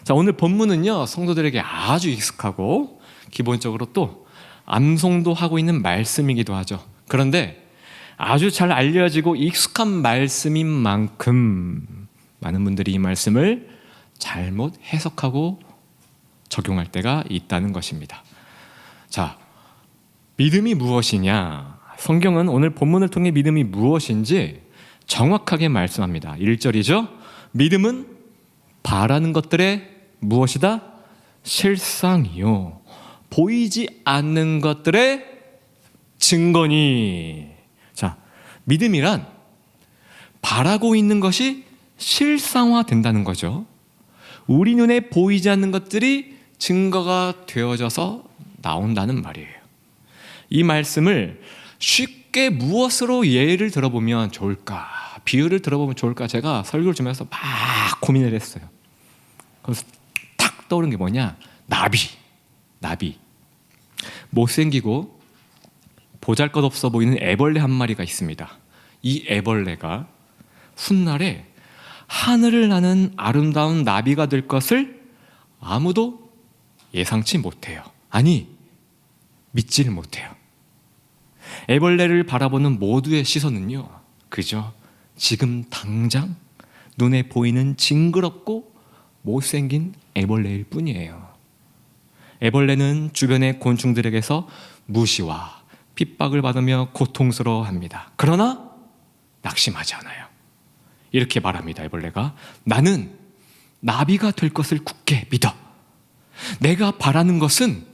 자, 오늘 본문은요, 성도들에게 아주 익숙하고 기본적으로 또 암송도 하고 있는 말씀이기도 하죠. 그런데 아주 잘 알려지고 익숙한 말씀인 만큼 많은 분들이 이 말씀을 잘못 해석하고 적용할 때가 있다는 것입니다. 자, 믿음이 무엇이냐? 성경은 오늘 본문을 통해 믿음이 무엇인지 정확하게 말씀합니다. 1절이죠. 믿음은 바라는 것들의 무엇이다? 실상이요, 보이지 않는 것들의 증거니. 자, 믿음이란 바라고 있는 것이 실상화된다는 거죠. 우리 눈에 보이지 않는 것들이 증거가 되어져서 나온다는 말이에요. 이 말씀을 쉽게 무엇으로 예를 들어보면 좋을까, 비유를 들어보면 좋을까, 제가 설교를 좀 해서 막 고민을 했어요. 그래서 탁 떠오른 게 뭐냐? 나비. 못생기고 보잘것없어 보이는 애벌레 한 마리가 있습니다. 이 애벌레가 훗날에 하늘을 나는 아름다운 나비가 될 것을 아무도 예상치 못해요. 아니, 믿지를 못해요. 애벌레를 바라보는 모두의 시선은요, 그저 지금 당장 눈에 보이는 징그럽고 못생긴 애벌레일 뿐이에요. 애벌레는 주변의 곤충들에게서 무시와 핍박을 받으며 고통스러워합니다. 그러나 낙심하지 않아요. 이렇게 말합니다. 애벌레가, 나는 나비가 될 것을 굳게 믿어. 내가 바라는 것은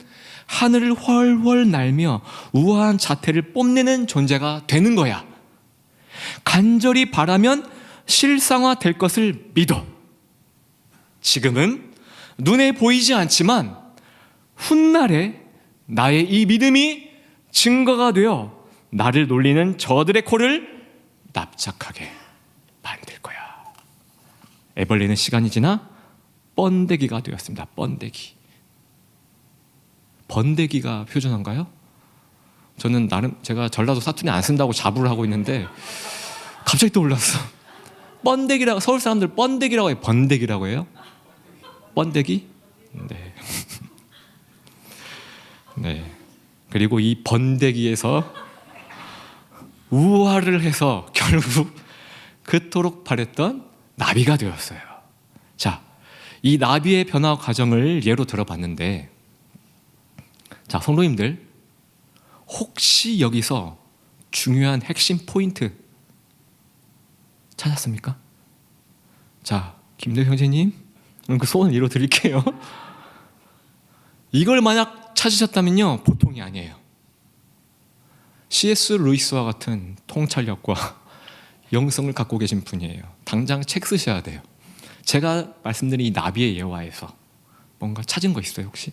하늘을 훨훨 날며 우아한 자태를 뽐내는 존재가 되는 거야. 간절히 바라면 실상화될 것을 믿어. 지금은 눈에 보이지 않지만 훗날에 나의 이 믿음이 증거가 되어 나를 놀리는 저들의 코를 납작하게 만들 거야. 애벌레는 시간이 지나 번데기가 되었습니다. 번데기가 표준어인가요? 저는 나름 제가 전라도 사투리 안 쓴다고 자부를 하고 있는데 갑자기 떠올랐어. 번데기라고, 서울 사람들 번데기라고 해요? 번데기라고 해요? 번데기? 네. 네. 그리고 이 번데기에서 우화를 해서 결국 그토록 바랬던 나비가 되었어요. 자, 이 나비의 변화 과정을 예로 들어봤는데, 자, 성도님들, 혹시 여기서 중요한 핵심 포인트 찾았습니까? 자, 김대 형제님, 그 소원을 이뤄드릴게요. 이걸 만약 찾으셨다면요, 보통이 아니에요. C.S. 루이스와 같은 통찰력과 영성을 갖고 계신 분이에요. 당장 책 쓰셔야 돼요. 제가 말씀드린 이 나비의 예화에서 뭔가 찾은 거 있어요, 혹시?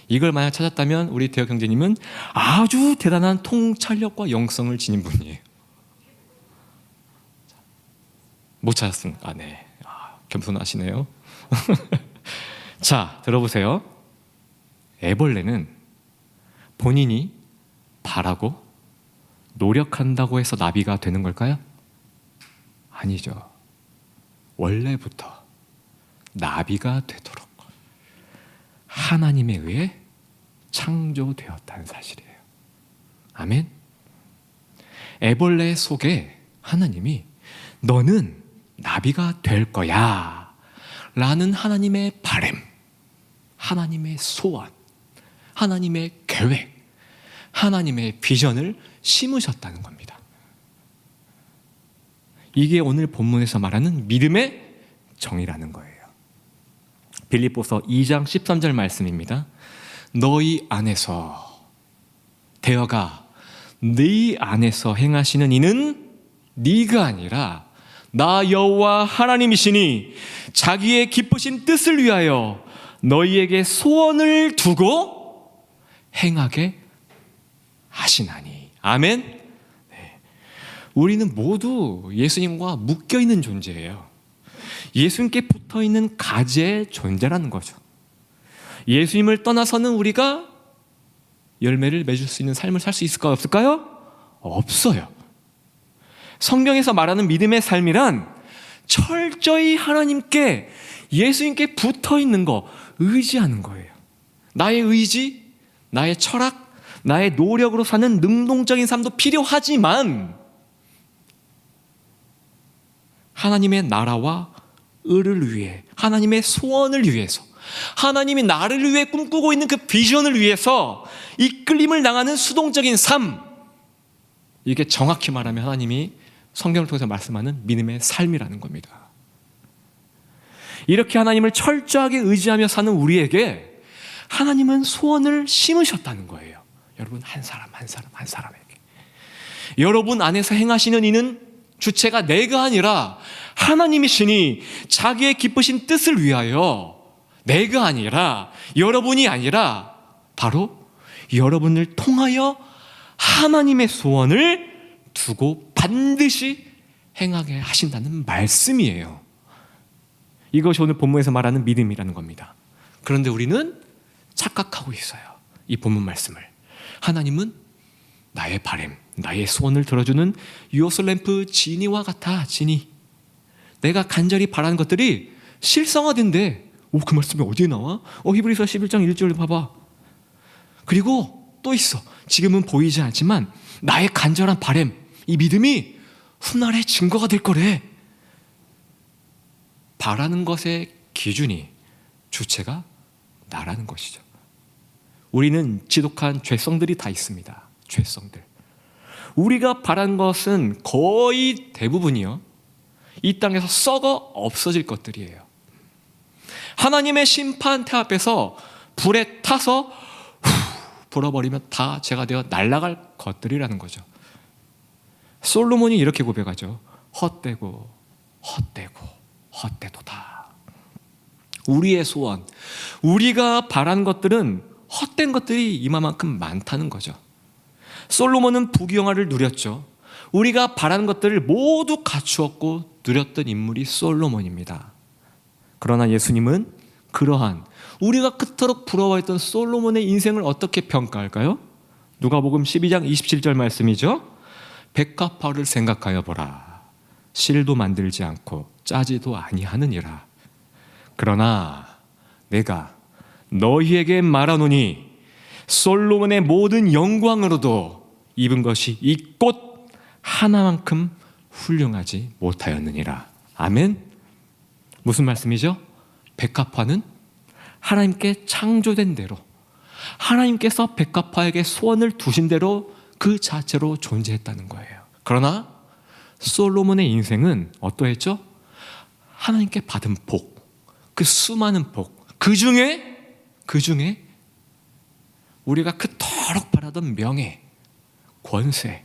이걸 만약 찾았다면 우리 대혁 형제님은 아주 대단한 통찰력과 영성을 지닌 분이에요. 못 찾았습니까? 네. 겸손하시네요. 자, 들어보세요. 애벌레는 본인이 바라고 노력한다고 해서 나비가 되는 걸까요? 아니죠. 원래부터 나비가 되도록 하나님에 의해 창조되었다는 사실이에요. 아멘. 애벌레 속에 하나님이 너는 나비가 될 거야 라는 하나님의 바람, 하나님의 소원, 하나님의 계획, 하나님의 비전을 심으셨다는 겁니다. 이게 오늘 본문에서 말하는 믿음의 정의라는 거예요. 빌립보서 2장 13절 말씀입니다. 너희 안에서, 대어가 네 안에서 행하시는 이는 네가 아니라 나 여호와 하나님이시니 자기의 기쁘신 뜻을 위하여 너희에게 소원을 두고 행하게 하시나니. 아멘. 네. 우리는 모두 예수님과 묶여있는 존재예요. 예수님께 붙어있는 가지의 존재라는 거죠. 예수님을 떠나서는 우리가 열매를 맺을 수 있는 삶을 살 수 있을까요? 없을까요? 없어요. 성경에서 말하는 믿음의 삶이란 철저히 하나님께, 예수님께 붙어 있는 거, 의지하는 거예요. 나의 의지, 나의 철학, 나의 노력으로 사는 능동적인 삶도 필요하지만 하나님의 나라와 의를 위해, 하나님의 소원을 위해서, 하나님이 나를 위해 꿈꾸고 있는 그 비전을 위해서 이끌림을 당하는 수동적인 삶, 이게 정확히 말하면 하나님이 성경을 통해서 말씀하는 믿음의 삶이라는 겁니다. 이렇게 하나님을 철저하게 의지하며 사는 우리에게 하나님은 소원을 심으셨다는 거예요. 여러분, 한 사람 한 사람 한 사람에게. 여러분 안에서 행하시는 이는 주체가 내가 아니라 하나님이시니 자기의 기쁘신 뜻을 위하여, 내가 아니라, 여러분이 아니라 바로 여러분을 통하여 하나님의 소원을 두고 반드시 행하게 하신다는 말씀이에요. 이것이 오늘 본문에서 말하는 믿음이라는 겁니다. 그런데 우리는 착각하고 있어요. 이 본문 말씀을. 하나님은 나의 바램, 나의 소원을 들어주는 유효솔 램프 지니와 같아. 지니, 내가 간절히 바라는 것들이 실성화된대. 그 말씀이 어디에 나와? 히브리서 11장 1절 봐봐. 그리고 또 있어. 지금은 보이지 않지만 나의 간절한 바램, 이 믿음이 훗날의 증거가 될 거래. 바라는 것의 기준이, 주체가 나라는 것이죠. 우리는 지독한 죄성들이 다 있습니다. 죄성들. 우리가 바란 것은 거의 대부분이요, 이 땅에서 썩어 없어질 것들이에요. 하나님의 심판대 앞에서 불에 타서 불어버리면 다 죄가 되어 날아갈 것들이라는 거죠. 솔로몬이 이렇게 고백하죠. 헛되고 헛되고 헛되도다. 우리의 소원, 우리가 바란 것들은 헛된 것들이 이만큼 많다는 거죠. 솔로몬은 부귀영화를 누렸죠. 우리가 바라는 것들을 모두 갖추었고 누렸던 인물이 솔로몬입니다. 그러나 예수님은 그러한 우리가 그토록 부러워했던 솔로몬의 인생을 어떻게 평가할까요? 누가복음 12장 27절 말씀이죠. 백합화를 생각하여 보라. 실도 만들지 않고 짜지도 아니하느니라. 그러나 내가 너희에게 말하노니 솔로몬의 모든 영광으로도 입은 것이 이 꽃 하나만큼 훌륭하지 못하였느니라. 아멘. 무슨 말씀이죠? 백합화는 하나님께 창조된 대로, 하나님께서 백합화에게 소원을 두신 대로 그 자체로 존재했다는 거예요. 그러나 솔로몬의 인생은 어떠했죠? 하나님께 받은 복, 그 수많은 복, 그 중에 우리가 그토록 바라던 명예, 권세,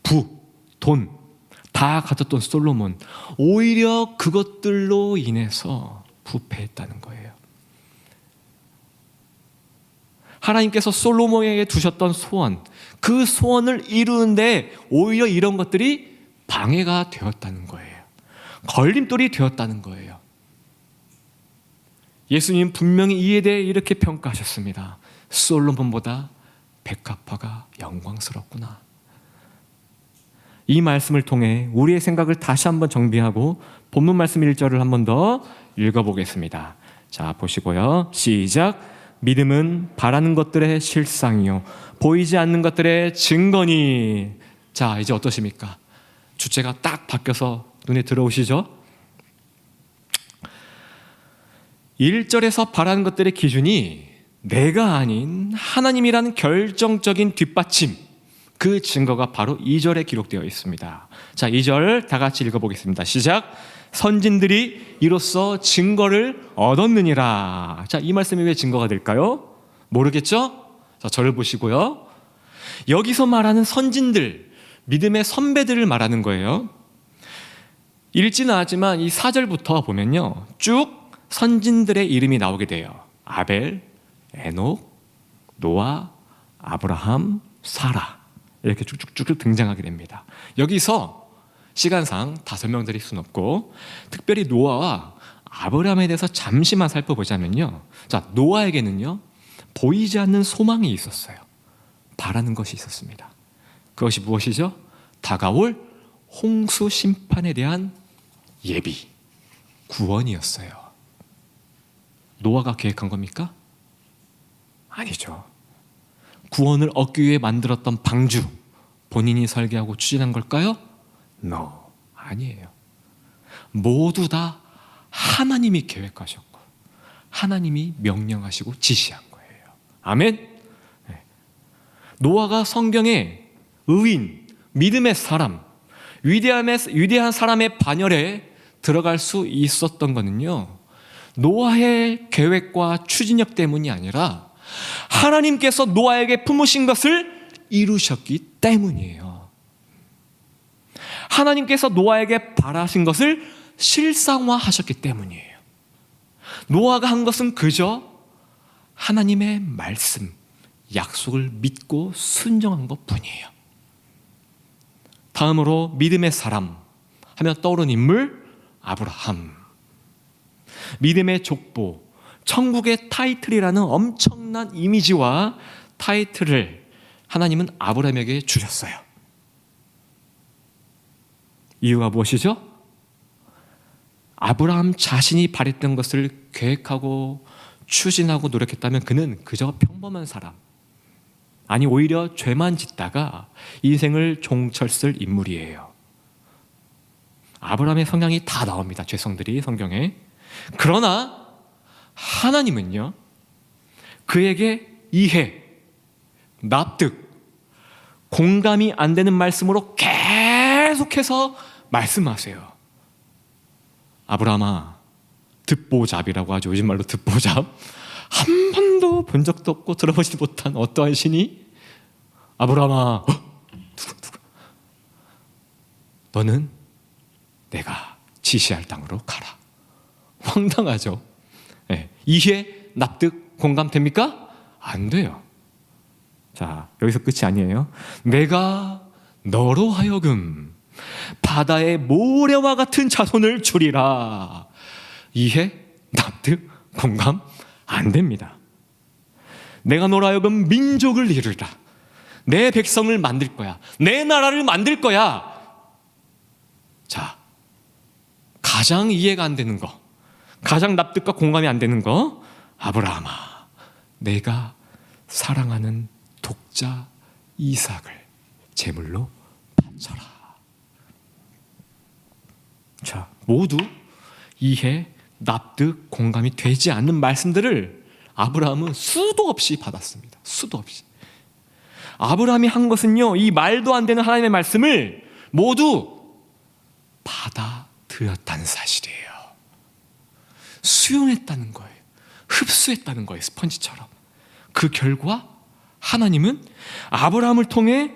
부, 돈 다 가졌던 솔로몬, 오히려 그것들로 인해서 부패했다는 거예요. 하나님께서 솔로몬에게 두셨던 소원, 그 소원을 이루는데 오히려 이런 것들이 방해가 되었다는 거예요. 걸림돌이 되었다는 거예요. 예수님 분명히 이에 대해 이렇게 평가하셨습니다. 솔로몬보다 백합화가 영광스럽구나. 이 말씀을 통해 우리의 생각을 다시 한번 정비하고 본문 말씀 1절을 한 번 더 읽어보겠습니다. 자, 보시고요. 시작. 믿음은 바라는 것들의 실상이요 보이지 않는 것들의 증거니. 자, 이제 어떠십니까? 주체가 딱 바뀌어서 눈에 들어오시죠? 1절에서 바라는 것들의 기준이 내가 아닌 하나님이라는 결정적인 뒷받침, 그 증거가 바로 2절에 기록되어 있습니다. 자, 2절 다 같이 읽어보겠습니다. 시작. 선진들이 이로써 증거를 얻었느니라. 자, 이 말씀이 왜 증거가 될까요? 모르겠죠? 자, 저를 보시고요. 여기서 말하는 선진들, 믿음의 선배들을 말하는 거예요. 읽지는 않았지만 이 4절부터 보면요, 쭉 선진들의 이름이 나오게 돼요. 아벨, 에녹, 노아, 아브라함, 사라, 이렇게 쭉쭉쭉 등장하게 됩니다. 여기서 시간상 다 설명드릴 수는 없고 특별히 노아와 아브라함에 대해서 잠시만 살펴보자면요, 자, 노아에게는요 보이지 않는 소망이 있었어요. 바라는 것이 있었습니다. 그것이 무엇이죠? 다가올 홍수 심판에 대한 예비, 구원이었어요. 노아가 계획한 겁니까? 아니죠. 구원을 얻기 위해 만들었던 방주, 본인이 설계하고 추진한 걸까요? No, 아니에요. 모두 다 하나님이 계획하셨고 하나님이 명령하시고 지시한 거예요. 아멘. 네. 노아가 성경의 의인, 믿음의 사람, 위대한 사람의 반열에 들어갈 수 있었던 것은요, 노아의 계획과 추진력 때문이 아니라 하나님께서 노아에게 품으신 것을 이루셨기 때문이에요. 하나님께서 노아에게 바라신 것을 실상화하셨기 때문이에요. 노아가 한 것은 그저 하나님의 말씀, 약속을 믿고 순종한 것뿐이에요. 다음으로 믿음의 사람 하면 떠오르는 인물 아브라함. 믿음의 족보, 천국의 타이틀이라는 엄청난 이미지와 타이틀을 하나님은 아브라함에게 주셨어요. 이유가 무엇이죠? 아브라함 자신이 바랬던 것을 계획하고 추진하고 노력했다면 그는 그저 평범한 사람, 아니 오히려 죄만 짓다가 인생을 종철쓸 인물이에요. 아브라함의 성향이 다 나옵니다. 죄성들이 성경에. 그러나 하나님은요, 그에게 이해, 납득, 공감이 안 되는 말씀으로 계속해서 말씀하세요. 아브라함아, 듣보잡이라고 하죠. 요즘 말로 듣보잡. 한 번도 본 적도 없고 들어보지도 못한 어떠한 신이 아브라함아, 누가 너는 내가 지시할 땅으로 가라. 황당하죠. 네. 이해, 납득, 공감됩니까? 안 돼요. 자, 여기서 끝이 아니에요. 내가 너로 하여금 바다의 모래와 같은 자손을 주리라. 이해, 납득, 공감 안 됩니다. 내가 너로 하여금 민족을 이루리라. 내 백성을 만들 거야. 내 나라를 만들 거야. 자, 가장 이해가 안 되는 거, 가장 납득과 공감이 안 되는 거, 아브라함아, 내가 사랑하는 독자 이삭을 제물로 바쳐라. 자, 모두 이해, 납득, 공감이 되지 않는 말씀들을 아브라함은 수도 없이 받았습니다. 수도 없이. 아브라함이 한 것은요, 이 말도 안 되는 하나님의 말씀을 모두 받아들였다는 사실이에요. 수용했다는 거예요. 흡수했다는 거예요. 스펀지처럼. 그 결과 하나님은 아브라함을 통해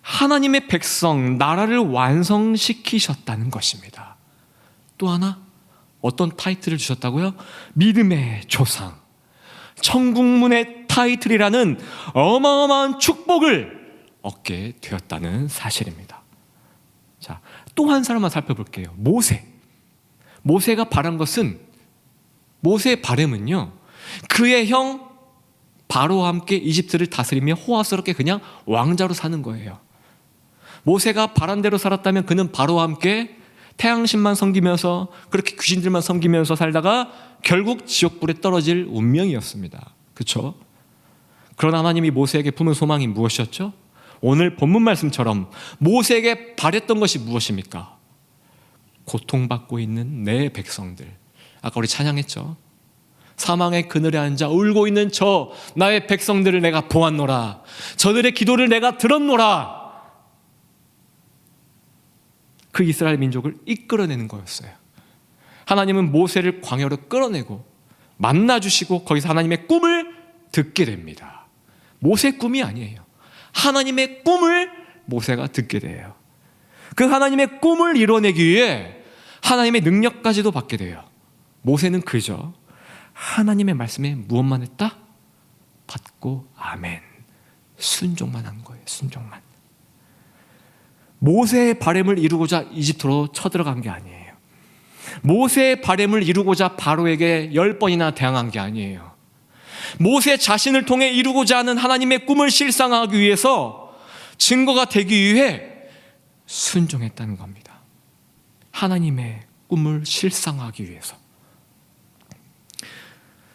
하나님의 백성, 나라를 완성시키셨다는 것입니다. 또 하나, 어떤 타이틀을 주셨다고요? 믿음의 조상, 천국문의 타이틀이라는 어마어마한 축복을 얻게 되었다는 사실입니다. 자, 또 한 사람만 살펴볼게요. 모세. 모세가 바란 것은, 모세의 바람은요, 그의 형 바로와 함께 이집트를 다스리며 호화스럽게 그냥 왕자로 사는 거예요. 모세가 바란 대로 살았다면 그는 바로와 함께 태양신만 섬기면서, 그렇게 귀신들만 섬기면서 살다가 결국 지옥불에 떨어질 운명이었습니다. 그렇죠? 그러나 하나님이 모세에게 품은 소망이 무엇이었죠? 오늘 본문 말씀처럼 모세에게 바랬던 것이 무엇입니까? 고통받고 있는 내 백성들. 아까 우리 찬양했죠? 사망의 그늘에 앉아 울고 있는 저 나의 백성들을 내가 보았노라. 저들의 기도를 내가 들었노라. 그 이스라엘 민족을 이끌어내는 거였어요. 하나님은 모세를 광야로 끌어내고 만나주시고 거기서 하나님의 꿈을 듣게 됩니다. 모세의 꿈이 아니에요. 하나님의 꿈을 모세가 듣게 돼요. 그 하나님의 꿈을 이뤄내기 위해 하나님의 능력까지도 받게 돼요. 모세는 그저 하나님의 말씀에 무엇만 했다? 받고 아멘. 순종만 한 거예요. 순종만. 모세의 바람을 이루고자 이집트로 쳐들어간 게 아니에요. 모세의 바람을 이루고자 바로에게 10번이나 대항한 게 아니에요. 모세 자신을 통해 이루고자 하는 하나님의 꿈을 실상화하기 위해서, 증거가 되기 위해 순종했다는 겁니다. 하나님의 꿈을 실상화하기 위해서.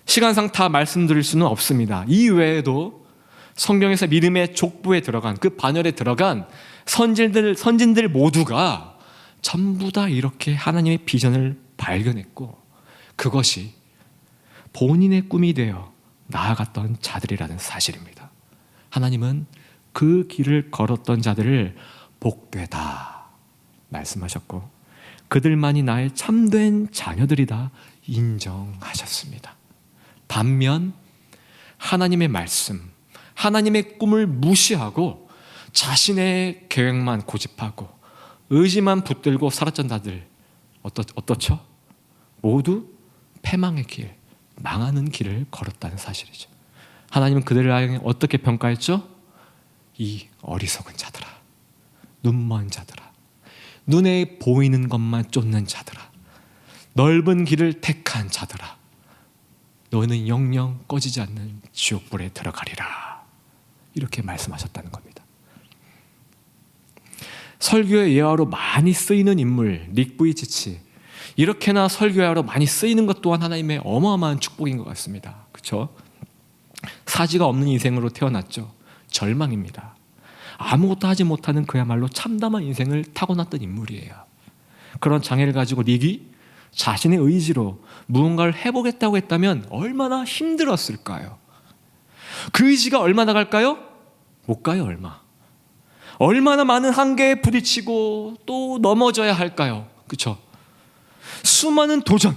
시간상 다 말씀드릴 수는 없습니다. 이 외에도 성경에서 믿음의 족보에 들어간, 그 반열에 들어간 선진들 모두가 전부 다 이렇게 하나님의 비전을 발견했고 그것이 본인의 꿈이 되어 나아갔던 자들이라는 사실입니다. 하나님은 그 길을 걸었던 자들을 복되다 말씀하셨고 그들만이 나의 참된 자녀들이다 인정하셨습니다. 반면 하나님의 말씀, 하나님의 꿈을 무시하고 자신의 계획만 고집하고 의지만 붙들고 살았던 자들 어떻죠? 모두 패망의 길, 망하는 길을 걸었다는 사실이죠. 하나님은 그들을 향해 어떻게 평가했죠? 이 어리석은 자들아, 눈먼 자들아, 눈에 보이는 것만 쫓는 자들아, 넓은 길을 택한 자들아, 너는 영영 꺼지지 않는 지옥불에 들어가리라. 이렇게 말씀하셨다는 겁니다. 설교의 예화로 많이 쓰이는 인물 닉 부이치치, 이렇게나 설교하러 많이 쓰이는 것 또한 하나님의 어마어마한 축복인 것 같습니다. 그렇죠? 사지가 없는 인생으로 태어났죠. 절망입니다. 아무것도 하지 못하는 그야말로 참담한 인생을 타고났던 인물이에요. 그런 장애를 가지고 닉이 자신의 의지로 무언가를 해보겠다고 했다면 얼마나 힘들었을까요? 그 의지가 얼마나 갈까요? 못 가요. 얼마나 많은 한계에 부딪히고 또 넘어져야 할까요? 그렇죠? 수많은 도전,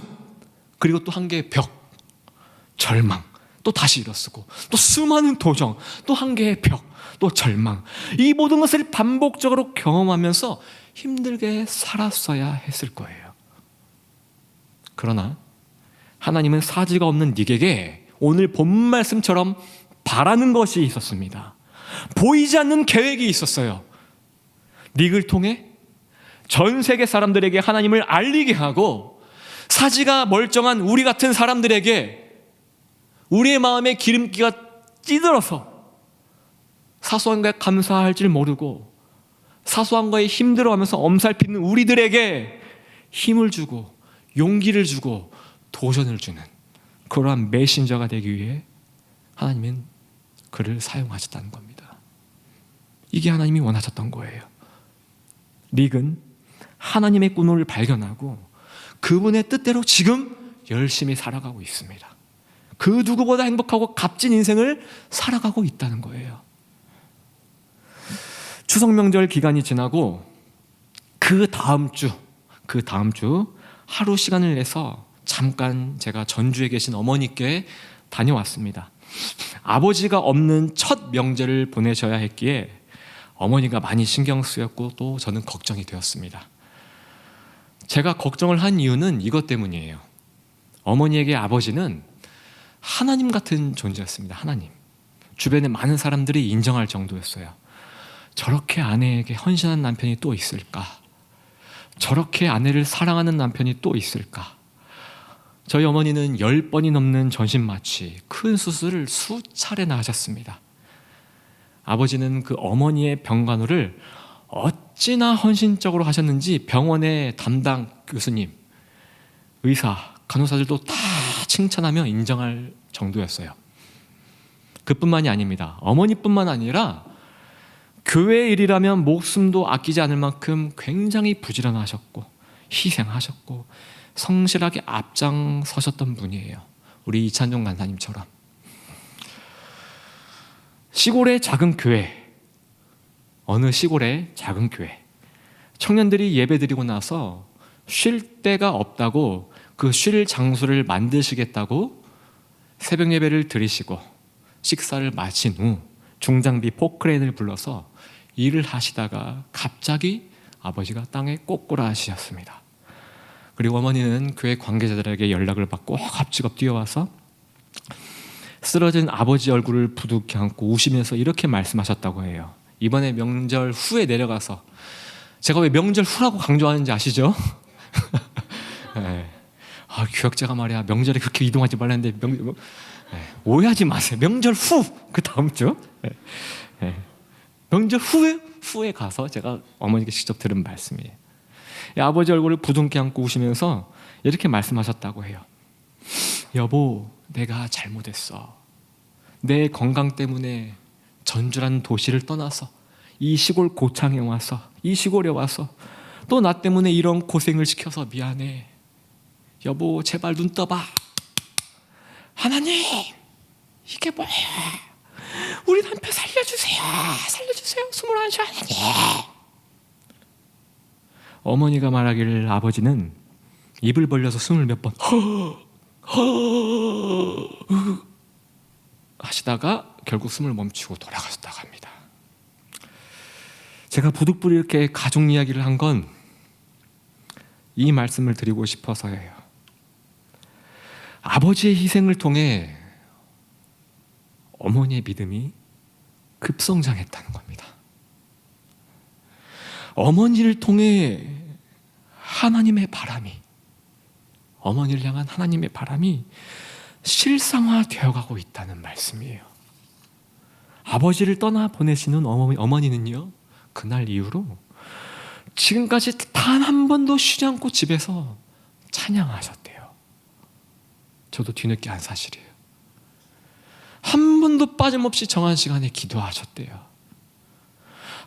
그리고 또 한계의 벽, 절망, 또 다시 일어서고 또 수많은 도전, 또 한계의 벽, 또 절망, 이 모든 것을 반복적으로 경험하면서 힘들게 살았어야 했을 거예요. 그러나 하나님은 사지가 없는 닉에게 오늘 본 말씀처럼 바라는 것이 있었습니다. 보이지 않는 계획이 있었어요. 닉을 통해 전 세계 사람들에게 하나님을 알리게 하고 사지가 멀쩡한 우리 같은 사람들에게 우리의 마음에 기름기가 찌들어서 사소한 거에 감사할 줄 모르고 사소한 거에 힘들어하면서 엄살피는 우리들에게 힘을 주고 용기를 주고 도전을 주는 그러한 메신저가 되기 위해 하나님은 그를 사용하셨다는 겁니다. 이게 하나님이 원하셨던 거예요. 닉은 하나님의 꿈을 발견하고 그분의 뜻대로 지금 열심히 살아가고 있습니다. 그 누구보다 행복하고 값진 인생을 살아가고 있다는 거예요. 추석 명절 기간이 지나고 그 다음 주 하루 시간을 내서 잠깐 제가 전주에 계신 어머니께 다녀왔습니다. 아버지가 없는 첫 명절을 보내셔야 했기에 어머니가 많이 신경 쓰였고 또 저는 걱정이 되었습니다. 제가 걱정을 한 이유는 이것 때문이에요. 어머니에게 아버지는 하나님 같은 존재였습니다. 하나님. 주변에 많은 사람들이 인정할 정도였어요. 저렇게 아내에게 헌신한 남편이 또 있을까? 저렇게 아내를 사랑하는 남편이 또 있을까? 저희 어머니는 10번이 넘는 전신마취, 큰 수술을 수차례나 하셨습니다. 아버지는 그 어머니의 병간호를 어찌나 헌신적으로 하셨는지 병원의 담당 교수님, 의사, 간호사들도 다 칭찬하며 인정할 정도였어요. 그뿐만이 아닙니다. 어머니뿐만 아니라 교회 일이라면 목숨도 아끼지 않을 만큼 굉장히 부지런하셨고 희생하셨고 성실하게 앞장서셨던 분이에요. 우리 이찬종 간사님처럼. 시골의 작은 교회, 어느 시골의 작은 교회, 청년들이 예배드리고 나서 쉴 데가 없다고 그 쉴 장소를 만드시겠다고 새벽 예배를 드리시고 식사를 마친 후 중장비 포크레인을 불러서 일을 하시다가 갑자기 아버지가 땅에 꼬꾸라지셨습니다. 그리고 어머니는 교회 관계자들에게 연락을 받고 허겁지겁 뛰어와서 쓰러진 아버지 얼굴을 부둥켜 안고 우시면서 이렇게 말씀하셨다고 해요. 이번에 명절 후에 내려가서, 제가 왜 명절 후라고 강조하는지 아시죠? 네. 교역자가 말이야 명절에 그렇게 이동하지 말라는데 오해하지 마세요. 명절 후, 그 다음 주 명절 후에 가서 제가 어머니께 직접 들은 말씀이에요. 아버지 얼굴을 부둥켜 안고 우시면서 이렇게 말씀하셨다고 해요. 여보, 내가 잘못했어. 내 건강 때문에 전주라는 도시를 떠나서 이 시골 고창에 와서, 이 시골에 와서 또 나 때문에 이런 고생을 시켜서 미안해. 여보, 제발 눈 떠봐. 하나님, 이게 뭐야? 우리 남편 살려주세요. 살려주세요. 21살 하나님. 어머니가 말하기를 아버지는 입을 벌려서 숨을 몇 번 하시다가 결국 숨을 멈추고 돌아가셨다고 합니다. 제가 부득불 이렇게 가족 이야기를 한 건 이 말씀을 드리고 싶어서예요. 아버지의 희생을 통해 어머니의 믿음이 급성장했다는 겁니다. 어머니를 통해 하나님의 바람이, 어머니를 향한 하나님의 바람이 실상화되어 가고 있다는 말씀이에요. 아버지를 떠나 보내시는 어머니는요, 그날 이후로 지금까지 단 한 번도 쉬지 않고 집에서 찬양하셨대요. 저도 뒤늦게 한 사실이에요. 한 번도 빠짐없이 정한 시간에 기도하셨대요.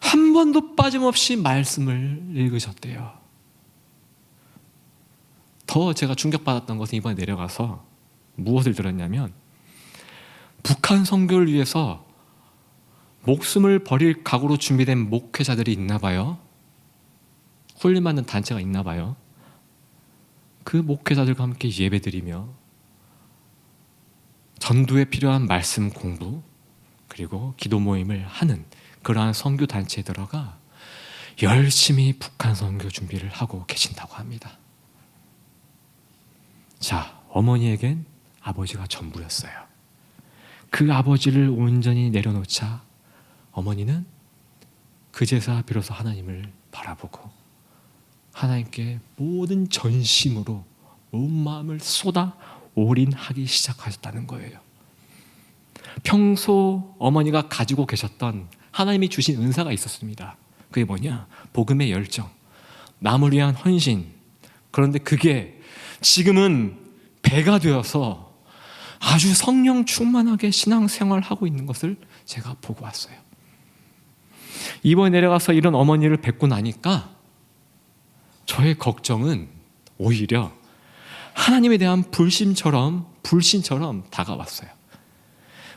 한 번도 빠짐없이 말씀을 읽으셨대요. 더 제가 충격받았던 것은 이번에 내려가서 무엇을 들었냐면, 북한 선교를 위해서 목숨을 버릴 각오로 준비된 목회자들이 있나 봐요. 훈련받는 단체가 있나 봐요. 그 목회자들과 함께 예배드리며 전도에 필요한 말씀 공부 그리고 기도 모임을 하는 그러한 선교 단체에 들어가 열심히 북한 선교 준비를 하고 계신다고 합니다. 자, 어머니에겐 아버지가 전부였어요. 그 아버지를 온전히 내려놓자 어머니는 그제서야 비로소 하나님을 바라보고 하나님께 모든 전심으로 온 마음을 쏟아 올인하기 시작하셨다는 거예요. 평소 어머니가 가지고 계셨던 하나님이 주신 은사가 있었습니다. 그게 뭐냐? 복음의 열정, 남을 위한 헌신. 그런데 그게 지금은 배가 되어서 아주 성령 충만하게 신앙생활을 하고 있는 것을 제가 보고 왔어요. 이번에 내려가서 이런 어머니를 뵙고 나니까 저의 걱정은 오히려 하나님에 대한 불신처럼 다가왔어요.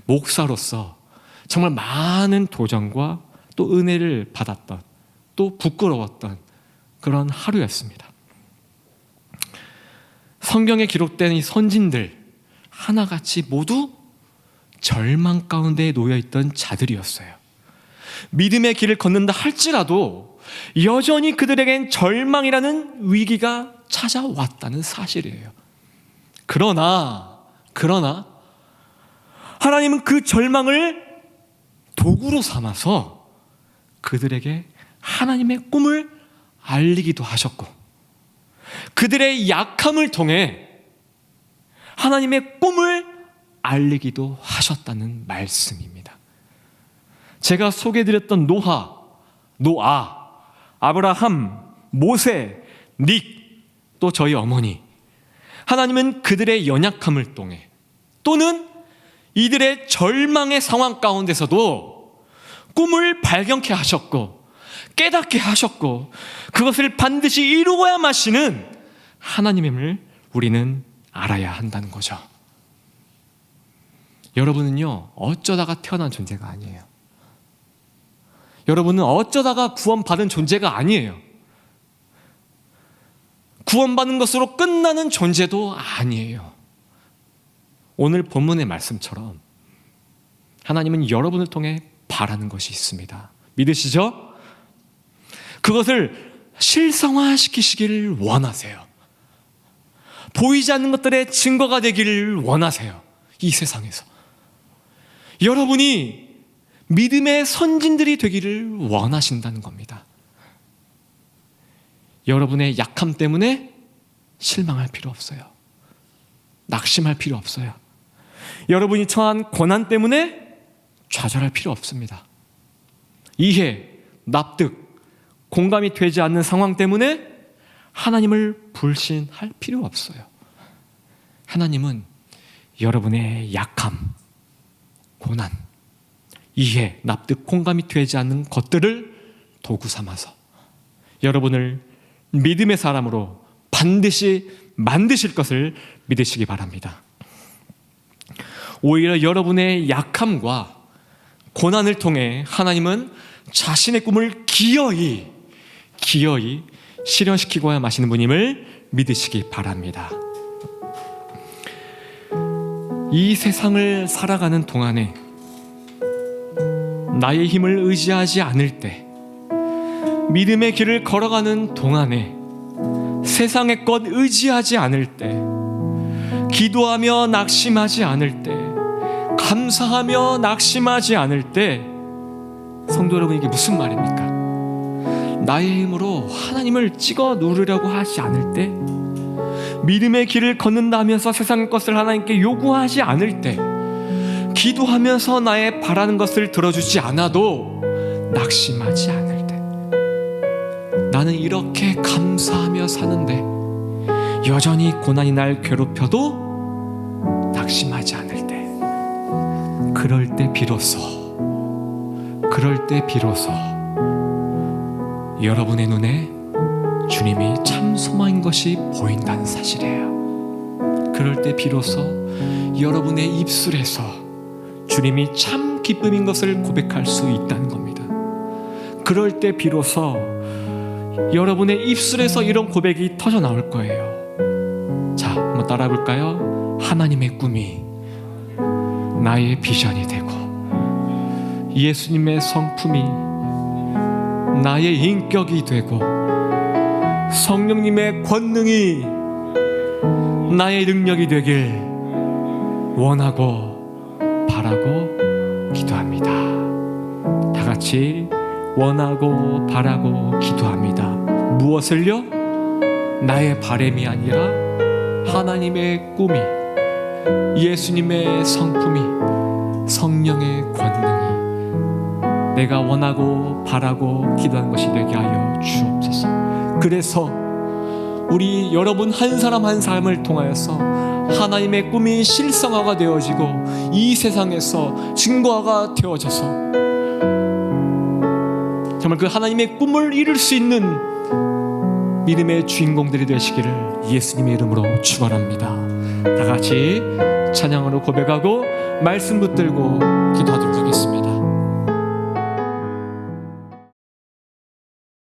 목사로서 정말 많은 도전과 또 은혜를 받았던, 또 부끄러웠던 그런 하루였습니다. 성경에 기록된 이 선진들 하나같이 모두 절망 가운데 놓여있던 자들이었어요. 믿음의 길을 걷는다 할지라도 여전히 그들에겐 절망이라는 위기가 찾아왔다는 사실이에요. 그러나 하나님은 그 절망을 도구로 삼아서 그들에게 하나님의 꿈을 알리기도 하셨고, 그들의 약함을 통해 하나님의 꿈을 알리기도 하셨다는 말씀입니다. 제가 소개해드렸던 노아, 아브라함, 모세, 닉, 또 저희 어머니, 하나님은 그들의 연약함을 통해 또는 이들의 절망의 상황 가운데서도 꿈을 발견케 하셨고 깨닫게 하셨고 그것을 반드시 이루어야 마시는 하나님임을 우리는 알아야 한다는 거죠. 여러분은요, 어쩌다가 태어난 존재가 아니에요. 여러분은 어쩌다가 구원받은 존재가 아니에요. 구원받는 것으로 끝나는 존재도 아니에요. 오늘 본문의 말씀처럼 하나님은 여러분을 통해 바라는 것이 있습니다. 믿으시죠? 그것을 실성화시키시기를 원하세요. 보이지 않는 것들의 증거가 되기를 원하세요. 이 세상에서 여러분이 믿음의 선진들이 되기를 원하신다는 겁니다. 여러분의 약함 때문에 실망할 필요 없어요. 낙심할 필요 없어요. 여러분이 처한 고난 때문에 좌절할 필요 없습니다. 이해, 납득, 공감이 되지 않는 상황 때문에 하나님을 불신할 필요 없어요. 하나님은 여러분의 약함, 고난, 이해, 납득, 공감이 되지 않는 것들을 도구 삼아서 여러분을 믿음의 사람으로 반드시 만드실 것을 믿으시기 바랍니다. 오히려 여러분의 약함과 고난을 통해 하나님은 자신의 꿈을 기어이 실현시키고야 마시는 분임을 믿으시기 바랍니다. 이 세상을 살아가는 동안에 나의 힘을 의지하지 않을 때, 믿음의 길을 걸어가는 동안에 세상의 것 의지하지 않을 때, 기도하며 낙심하지 않을 때, 감사하며 낙심하지 않을 때, 성도 여러분, 이게 무슨 말입니까? 나의 힘으로 하나님을 찍어 누르려고 하지 않을 때, 믿음의 길을 걷는다면서 세상의 것을 하나님께 요구하지 않을 때, 기도하면서 나의 바라는 것을 들어주지 않아도 낙심하지 않을 때, 나는 이렇게 감사하며 사는데 여전히 고난이 날 괴롭혀도 낙심하지 않을 때, 그럴 때 비로소 여러분의 눈에 주님이 참 소망인 것이 보인다는 사실이에요. 그럴 때 비로소 여러분의 입술에서 주님이 참 기쁨인 것을 고백할 수 있다는 겁니다. 그럴 때 비로소 여러분의 입술에서 이런 고백이 터져 나올 거예요. 자, 한번 따라해 볼까요? 하나님의 꿈이 나의 비전이 되고, 예수님의 성품이 나의 인격이 되고, 성령님의 권능이 나의 능력이 되길 원하고 바라고 기도합니다. 다 같이 원하고 바라고 기도합니다. 무엇을요? 나의 바람이 아니라 하나님의 꿈이, 예수님의 성품이, 성령의 권능이 내가 원하고 바라고 기도하는 것이 되게 하여 주옵소서. 그래서 우리 여러분 한 사람 한 사람을 통하여서 하나님의 꿈이 실성화가 되어지고 이 세상에서 증거화가 되어져서 정말 그 하나님의 꿈을 이룰 수 있는 믿음의 주인공들이 되시기를 예수님의 이름으로 축원합니다. 다 같이 찬양으로 고백하고 말씀 붙들고 기도하도록